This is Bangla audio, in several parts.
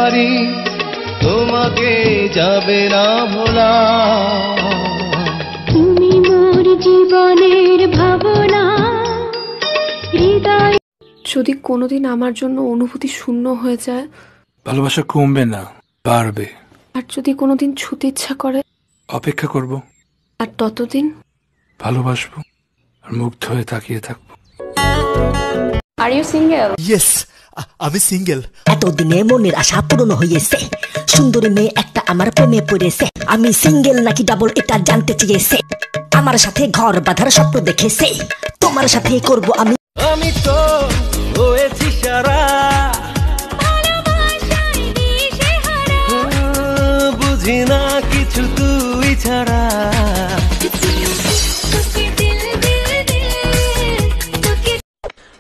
পারি তোমাকে যাবে না ভোলা। তুমি মোর জীবনের ভাবনা হৃদয়। যদি কোনোদিন আমার জন্য অনুভূতি শূন্য হয়ে যায়, ভালোবাসা কমবে না, বাড়বে। আর যদি কোনোদিন ছুতে ইচ্ছা করে, অপেক্ষা করব। আর ততদিন ভালোবাসবো আর মুগ্ধ হয়ে তাকিয়ে থাকবো। Are you single? ইয়েস, আমি সিঙ্গেল। এতদিনে মনের আশা পূরণ হয়েছে, সুন্দরী মেয়ে একটা আমার প্রেমে পড়েছে। আমি সিঙ্গেল নাকি ডাবল এটা জানতে চেয়েছে, আমার সাথে ঘর বাঁধার স্বপ্ন দেখেছে, তোমার সাথে করব আমি। আমি তো হয়েছি সারা, বুঝি না কিছু তুই ছাড়া।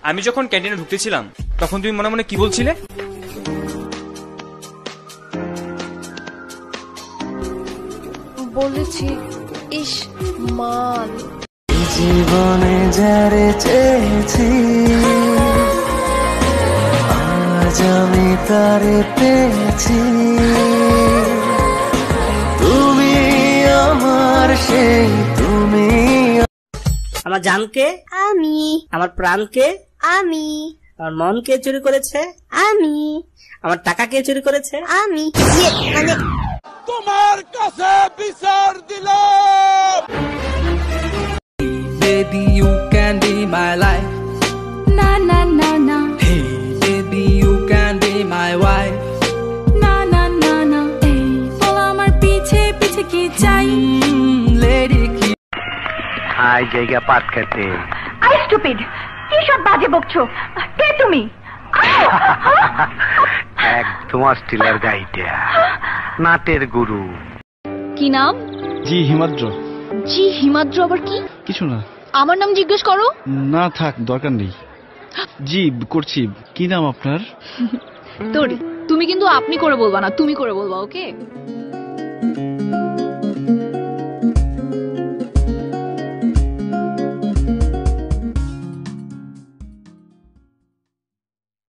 আমি যখন ক্যান্টিনে ঢুকতেছিলাম তখন তুমি মনে মনে কি বলছিলে? বলেছি ইস মাল। জীবনে যারে চেয়েছি আজ আমি তারে পেয়েছি। তুমি আমার সেই তুমি। আমার জানকে আমি, আমার প্রাণকে আমি, আমার মন কে চুরি করেছে, আমি, আমার টাকা কে চুরি করেছে, আমি। মানে তোমার কাছে বিচার দিলাম। Baby, you can be my life. না না না না, Hey, baby, you can be my wife. না না না না, এই বলো আমার পিছে পিছে কি চাই। Lady, হাই জায়গা পাট খেতে। আই স্টুপিড, কি সব বাজে বকছো? কে তুমি? একদম অস্ট্রেলিয়ার গাইডা, নাটের গুরু। কি নাম? জি হিমাদ্র। জি হিমাদ্র আবার কি? কিছু না। আমার নাম জিজ্ঞেস করো। না থাক, দরকার নেই। জি করছি। কি নাম আপনার? তোর। তুমি কিন্তু আপনি করে বলবা না, তুমি করে বলবা, ওকে?